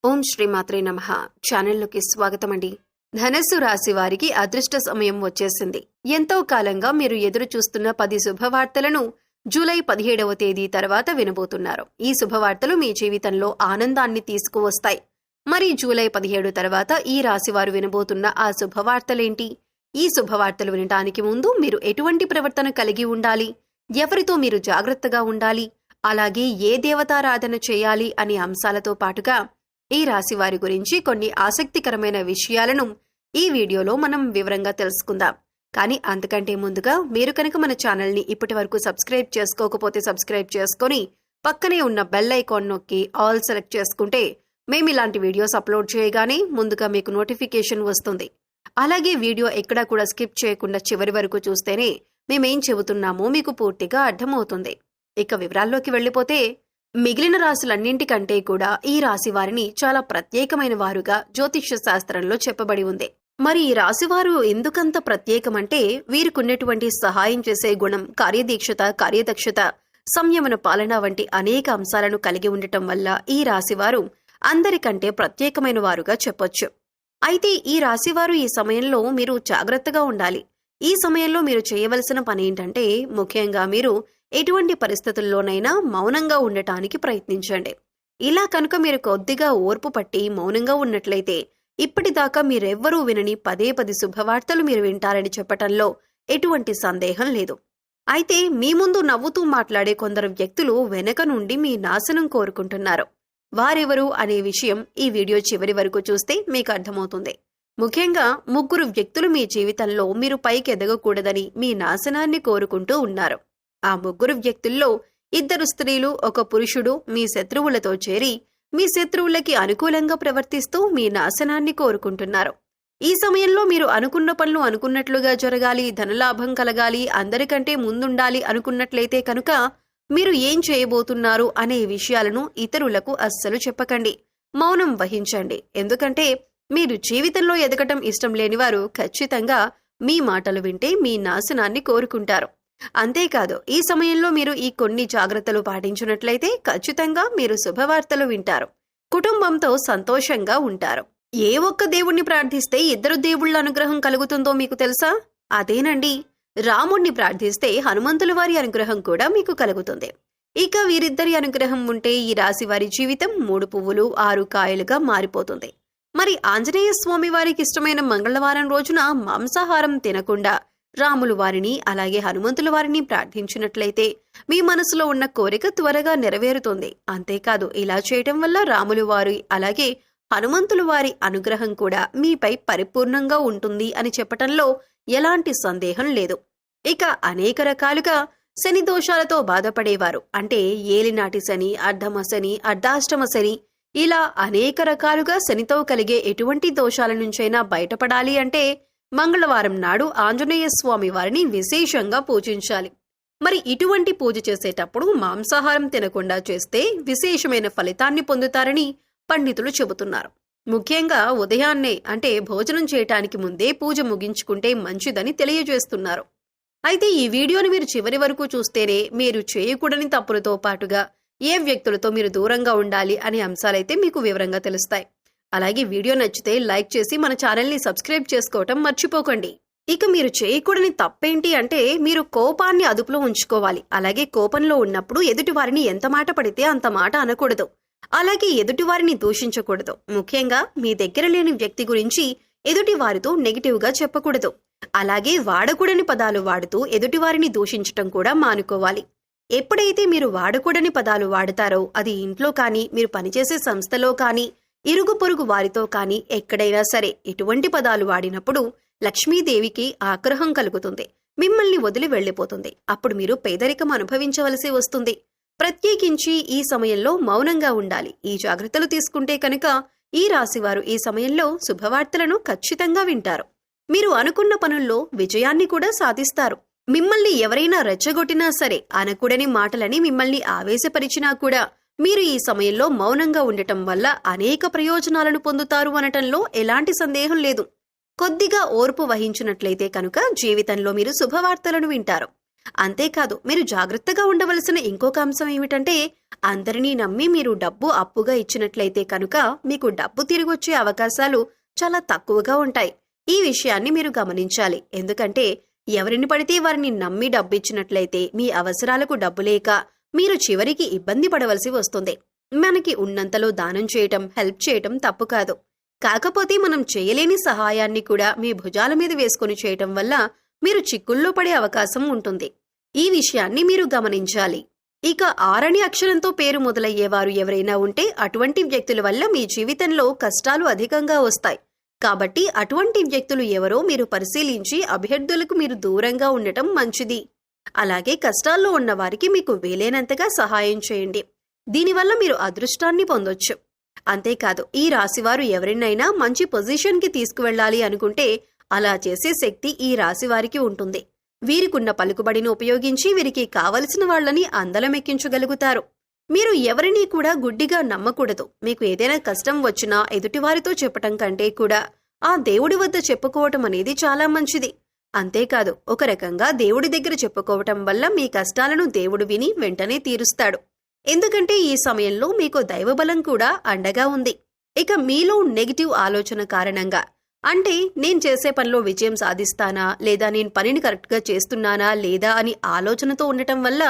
ఓం శ్రీమాత్రే నమః. ఛానల్లోకి స్వాగతం అండి. ధనస్సు రాశి వారికి అదృష్ట సమయం వచ్చేసింది. ఎంతో కాలంగా మీరు ఎదురు చూస్తున్న 10 శుభవార్తలను జూలై 17వ తేదీ తర్వాత వినబోతున్నారు. ఈ శుభవార్తలు మీ జీవితంలో ఆనందాన్ని తీసుకువస్తాయి. మరి జూలై 17 తర్వాత ఈ రాశి వారు వినబోతున్న ఆ శుభవార్తలేంటి? ఈ శుభవార్తలు వినడానికి ముందు మీరు ఎటువంటి ప్రవర్తన కలిగి ఉండాలి, ఎవరితో మీరు జాగ్రత్తగా ఉండాలి, అలాగే ఏ దేవతారాధన చేయాలి అనే అంశాలతో పాటుగా ఈ రాశి వారి గురించి కొన్ని ఆసక్తికరమైన విషయాలను ఈ వీడియోలో మనం వివరంగా తెలుసుకుందాం. కానీ అంతకంటే ముందుగా మీరు కనుక మన ఛానల్ని ఇప్పటి వరకు సబ్స్క్రైబ్ చేసుకోకపోతే సబ్స్క్రైబ్ చేసుకొని పక్కనే ఉన్న బెల్ ఐకాన్ నొక్కి ఆల్ సెలెక్ట్ చేసుకుంటే మేము ఇలాంటి వీడియోస్ అప్లోడ్ చేయగానే ముందుగా మీకు నోటిఫికేషన్ వస్తుంది. అలాగే వీడియో ఎక్కడా కూడా స్కిప్ చేయకుండా చివరి వరకు చూస్తేనే మేమేం చెబుతున్నామో మీకు పూర్తిగా అర్థమవుతుంది. ఇక వివరాల్లోకి వెళ్ళిపోతే, మిగిలిన రాశులన్నింటికంటే కూడా ఈ రాశి వారిని చాలా ప్రత్యేకమైన వారుగా జ్యోతిష్య శాస్త్రంలో చెప్పబడి ఉంది. మరి ఈ రాశివారు ఎందుకంత ప్రత్యేకమంటే, వీరికున్నటువంటి సహాయం చేసే గుణం, కార్యదీక్షత, కార్యదక్షత, సంయమన పాలన వంటి అనేక అంశాలను కలిగి ఉండటం వల్ల ఈ రాశివారు అందరికంటే ప్రత్యేకమైన వారుగా చెప్పొచ్చు. అయితే ఈ రాశివారు ఈ సమయంలో మీరు జాగ్రత్తగా ఉండాలి. ఈ సమయంలో మీరు చేయవలసిన పని ఏంటంటే, ముఖ్యంగా మీరు ఎటువంటి పరిస్థితుల్లోనైనా మౌనంగా ఉండటానికి ప్రయత్నించండి. ఇలా కనుక మీరు కొద్దిగా ఓర్పు పట్టి మౌనంగా ఉన్నట్లయితే ఇప్పటిదాకా మీరెవ్వరూ వినని 10 శుభవార్తలు మీరు వింటారని చెప్పటంలో ఎటువంటి సందేహం లేదు. అయితే మీ ముందు నవ్వుతూ మాట్లాడే కొందరు వ్యక్తులు వెనక నుండి మీ నాశనం కోరుకుంటున్నారు. వారెవరు అనే విషయం ఈ వీడియో చివరి వరకు చూస్తే మీకు అర్థమవుతుంది. ముఖ్యంగా 3 వ్యక్తులు మీ జీవితంలో మీరు పైకి ఎదగకూడదని మీ నాశనాన్ని కోరుకుంటూ ఉన్నారు. ఆ 3 వ్యక్తుల్లో 2 స్త్రీలు, 1 పురుషుడు మీ శత్రువులతో చేరి మీ శత్రువులకి అనుకూలంగా ప్రవర్తిస్తూ మీ నాశనాన్ని కోరుకుంటున్నారు. ఈ సమయంలో మీరు అనుకున్న పనులు అనుకున్నట్లుగా జరగాలి, ధనలాభం కలగాలి, అందరికంటే ముందుండాలి అనుకున్నట్లయితే కనుక మీరు ఏం చేయబోతున్నారు అనే విషయాలను ఇతరులకు అస్సలు చెప్పకండి. మౌనం వహించండి. ఎందుకంటే మీరు జీవితంలో ఎదగటం ఇష్టం లేనివారు ఖచ్చితంగా మీ మాటలు వింటే మీ నాశనాన్ని కోరుకుంటారు. అంతేకాదు, ఈ సమయంలో మీరు ఈ కొన్ని జాగ్రత్తలు పాటించినట్లయితే ఖచ్చితంగా మీరు శుభవార్తలు వింటారు. కుటుంబంతో సంతోషంగా ఉంటారు. ఏ ఒక్క దేవుణ్ణి ప్రార్థిస్తే 2 దేవుళ్ల అనుగ్రహం కలుగుతుందో మీకు తెలుసా? అదేనండి, రాముణ్ణి ప్రార్థిస్తే హనుమంతుల వారి అనుగ్రహం కూడా మీకు కలుగుతుంది. ఇక వీరిద్దరి అనుగ్రహం ఉంటే ఈ రాశి వారి జీవితం 3 పువ్వులు 6 కాయలుగా మారిపోతుంది. మరి ఆంజనేయ స్వామి వారికి ఇష్టమైన మంగళవారం రోజున మాంసాహారం తినకుండా రాములు వారిని అలాగే హనుమంతుల వారిని ప్రార్థించినట్లయితే మీ మనసులో ఉన్న కోరిక త్వరగా నెరవేరుతుంది. అంతేకాదు, ఇలా చేయటం వల్ల రాములు వారి అలాగే హనుమంతుల వారి అనుగ్రహం కూడా మీపై పరిపూర్ణంగా ఉంటుంది అని చెప్పటంలో ఎలాంటి సందేహం లేదు. ఇక అనేక రకాలుగా శని దోషాలతో బాధపడేవారు, అంటే ఏలినాటి శని, అర్ధమ శని, అర్ధాష్టమ శని, ఇలా అనేక రకాలుగా శనితో కలిగే ఎటువంటి దోషాల నుంచైనా బయటపడాలి అంటే మంగళవారం నాడు ఆంజనేయ స్వామి వారిని విశేషంగా పూజించాలి. మరి ఇటువంటి పూజ చేసేటప్పుడు మాంసాహారం తినకుండా చేస్తే విశేషమైన ఫలితాన్ని పొందుతారని పండితులు చెబుతున్నారు. ముఖ్యంగా ఉదయాన్నే, అంటే భోజనం చేయటానికి ముందే పూజ ముగించుకుంటే మంచిదని తెలియజేస్తున్నారు. అయితే ఈ వీడియోని మీరు చివరి వరకు చూస్తేనే మీరు చేయకూడని తప్పులతో పాటుగా ఏ వ్యక్తులతో మీరు దూరంగా ఉండాలి అనే అంశాలైతే మీకు వివరంగా తెలుస్తాయి. అలాగే వీడియో నచ్చితే లైక్ చేసి మన ఛానల్ని సబ్స్క్రైబ్ చేసుకోవటం మర్చిపోకండి. ఇక మీరు చేయకూడని తప్పేంటి అంటే, మీరు కోపాన్ని అదుపులో ఉంచుకోవాలి. అలాగే కోపంలో ఉన్నప్పుడు ఎదుటి వారిని ఎంత మాట పడితే అంత మాట అనకూడదు. అలాగే ఎదుటి వారిని దూషించకూడదు. ముఖ్యంగా మీ దగ్గర లేని వ్యక్తి గురించి ఎదుటి వారితో నెగిటివ్ గా చెప్పకూడదు. అలాగే వాడకూడని పదాలు వాడుతూ ఎదుటి వారిని దూషించటం కూడా మానుకోవాలి. ఎప్పుడైతే మీరు వాడకూడని పదాలు వాడతారో, అది ఇంట్లో కానీ, మీరు పనిచేసే సంస్థలో కానీ, ఇరుగు పొరుగు వారితో కానీ ఎక్కడైనా సరే ఎటువంటి పదాలు వాడినప్పుడు లక్ష్మీదేవికి ఆగ్రహం కలుగుతుంది. మిమ్మల్ని వదిలి వెళ్లిపోతుంది. అప్పుడు మీరు పేదరికం అనుభవించవలసి వస్తుంది. ప్రత్యేకించి ఈ సమయంలో మౌనంగా ఉండాలి. ఈ జాగ్రత్తలు తీసుకుంటే కనుక ఈ రాశివారు ఈ సమయంలో శుభవార్తలను ఖచ్చితంగా వింటారు. మీరు అనుకున్న పనుల్లో విజయాన్ని కూడా సాధిస్తారు. మిమ్మల్ని ఎవరైనా రెచ్చగొట్టినా సరే, అనకూడని మాటలని మిమ్మల్ని ఆవేశపరిచినా కూడా మీరు ఈ సమయంలో మౌనంగా ఉండటం వల్ల అనేక ప్రయోజనాలను పొందుతారు అనటంలో ఎలాంటి సందేహం లేదు. కొద్దిగా ఓర్పు వహించినట్లయితే కనుక జీవితంలో మీరు శుభవార్తలను వింటారు. అంతేకాదు మీరు జాగ్రత్తగా ఉండవలసిన ఇంకొక అంశం ఏమిటంటే అందరినీ నమ్మి మీరు డబ్బు అప్పుగా ఇచ్చినట్లయితే కనుక మీకు డబ్బు తిరిగొచ్చే అవకాశాలు చాలా తక్కువగా ఉంటాయి. ఈ విషయాన్ని మీరు గమనించాలి. ఎందుకంటే ఎవరిని పడితే వారిని నమ్మి డబ్బు ఇచ్చినట్లయితే మీ అవసరాలకు డబ్బు లేక మీరు చివరికి ఇబ్బంది పడవలసి వస్తుంది. మనకి ఉన్నంతలో దానం చేయటం, హెల్ప్ చేయటం తప్పు కాదు. కాకపోతే మనం చేయలేని సహాయాన్ని కూడా మీ భుజాల మీద వేసుకుని చేయటం వల్ల మీరు చిక్కుల్లో పడే అవకాశం ఉంటుంది. ఈ విషయాన్ని మీరు గమనించాలి. ఇక 6 అనే అక్షరంతో పేరు మొదలయ్యేవారు ఎవరైనా ఉంటే అటువంటి వ్యక్తుల వల్ల మీ జీవితంలో కష్టాలు అధికంగా వస్తాయి. కాబట్టి అటువంటి వ్యక్తులు ఎవరో మీరు పరిశీలించి అభ్యర్థులకు మీరు దూరంగా ఉండటం మంచిది. అలాగే కష్టాల్లో ఉన్న వారికి మీకు వీలైనంతగా సహాయం చేయండి. దీనివల్ల మీరు అదృష్టాన్ని పొందొచ్చు. అంతేకాదు ఈ రాశివారు ఎవరినైనా మంచి పొజిషన్కి తీసుకువెళ్లాలి అనుకుంటే అలా చేసే శక్తి ఈ రాశివారికి ఉంటుంది. వీరికున్న పలుకుబడిని ఉపయోగించి వీరికి కావలసిన వాళ్లని అందలమెక్కించగలుగుతారు. మీరు ఎవరినీ కూడా గుడ్డిగా నమ్మకూడదు. మీకు ఏదైనా కష్టం వచ్చినా ఎదుటివారితో చెప్పటం కంటే కూడా ఆ దేవుడి వద్ద చెప్పుకోవటం అనేది చాలా మంచిది. అంతేకాదు ఒక రకంగా దేవుడి దగ్గర చెప్పుకోవటం వల్ల మీ కష్టాలను దేవుడు విని వెంటనే తీరుస్తాడు. ఎందుకంటే ఈ సమయంలో మీకు దైవబలం కూడా అండగా ఉంది. ఇక మీలో నెగిటివ్ ఆలోచన కారణంగా, అంటే నేను చేసే పనిలో విజయం సాధిస్తానా లేదా నేను పనిని కరెక్ట్గా చేస్తున్నానా లేదా అని ఆలోచనతో ఉండటం వల్ల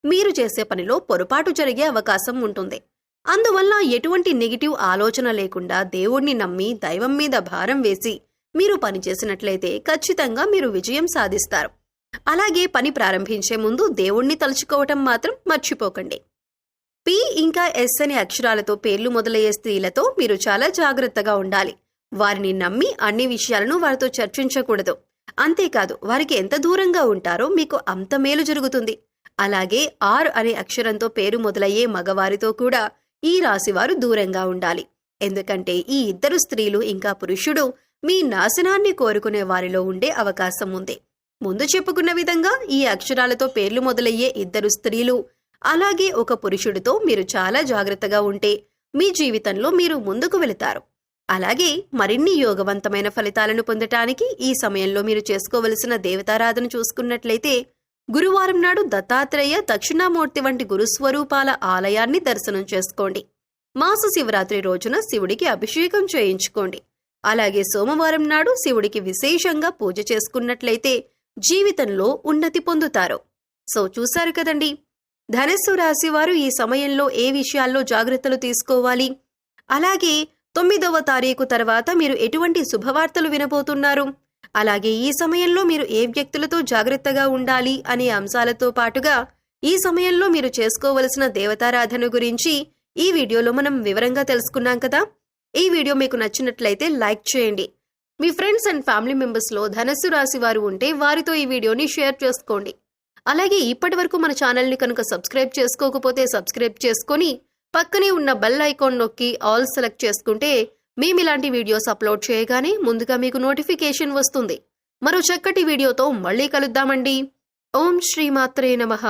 మీరు చేసే పనిలో పొరపాటు జరిగే అవకాశం ఉంటుంది. అందువల్ల ఎటువంటి నెగిటివ్ ఆలోచన లేకుండా దేవుణ్ణి నమ్మి దైవం మీద భారం వేసి మీరు పని చేసినట్లయితే ఖచ్చితంగా మీరు విజయం సాధిస్తారు. అలాగే పని ప్రారంభించే ముందు దేవుణ్ణి తలుచుకోవటం మాత్రం మర్చిపోకండి. పి ఇంకా ఎస్ అనే అక్షరాలతో పేర్లు మొదలయ్యే స్త్రీలతో మీరు చాలా జాగ్రత్తగా ఉండాలి. వారిని నమ్మి అన్ని విషయాలను వారితో చర్చించకూడదు. అంతేకాదు వారికి ఎంత దూరంగా ఉంటారో మీకు అంత మేలు జరుగుతుంది. అలాగే ఆర్ అనే అక్షరంతో పేరు మొదలయ్యే మగవారితో కూడా ఈ రాశివారు దూరంగా ఉండాలి. ఎందుకంటే ఈ ఇద్దరు స్త్రీలు ఇంకా పురుషుడు మీ నాశనాన్ని కోరుకునే వారిలో ఉండే అవకాశం ఉంది. ముందు చెప్పుకున్న విధంగా ఈ అక్షరాలతో పేర్లు మొదలయ్యే ఇద్దరు స్త్రీలు అలాగే ఒక పురుషుడితో మీరు చాలా జాగ్రత్తగా ఉంటే మీ జీవితంలో మీరు ముందుకు వెళతారు. అలాగే మరిన్ని యోగవంతమైన ఫలితాలను పొందటానికి ఈ సమయంలో మీరు చేసుకోవలసిన దేవతారాధన చూసుకున్నట్లయితే గురువారం నాడు దత్తాత్రేయ, దక్షిణామూర్తి వంటి గురుస్వరూపాల ఆలయాన్ని దర్శనం చేసుకోండి. మాస శివరాత్రి రోజున శివుడికి అభిషేకం చేయించుకోండి. అలాగే సోమవారం నాడు శివుడికి విశేషంగా పూజ చేసుకున్నట్లయితే జీవితంలో ఉన్నతి పొందుతారు. సో చూశారు కదండి, ధనస్సు రాశి వారు ఈ సమయంలో ఏ విషయాల్లో జాగ్రత్తలు తీసుకోవాలి, అలాగే 9వ తారీఖు తర్వాత మీరు ఎటువంటి శుభవార్తలు వినబోతున్నారు, అలాగే ఈ సమయంలో మీరు ఏ వ్యక్తులతో జాగ్రత్తగా ఉండాలి అనే అంశాలతో పాటుగా ఈ సమయంలో మీరు చేసుకోవలసిన దేవతారాధన గురించి ఈ వీడియోలో మనం వివరంగా తెలుసుకున్నాం కదా. ఈ వీడియో మీకు నచ్చినట్లయితే లైక్ చేయండి. మీ ఫ్రెండ్స్ అండ్ ఫ్యామిలీ మెంబర్స్లో ధనస్సు రాశి వారు ఉంటే వారితో ఈ వీడియోని షేర్ చేసుకోండి. అలాగే ఇప్పటి వరకు మన ఛానల్ని కనుక సబ్స్క్రైబ్ చేసుకోకపోతే సబ్స్క్రైబ్ చేసుకొని పక్కనే ఉన్న బెల్ ఐకాన్ నొక్కి ఆల్ సెలెక్ట్ చేసుకుంటే మేము ఇలాంటి వీడియోస్ అప్లోడ్ చేయగానే ముందుగా మీకు నోటిఫికేషన్ వస్తుంది. మరో చక్కటి వీడియోతో మళ్ళీ కలుద్దామండి. ఓం శ్రీమాత్రే నమః.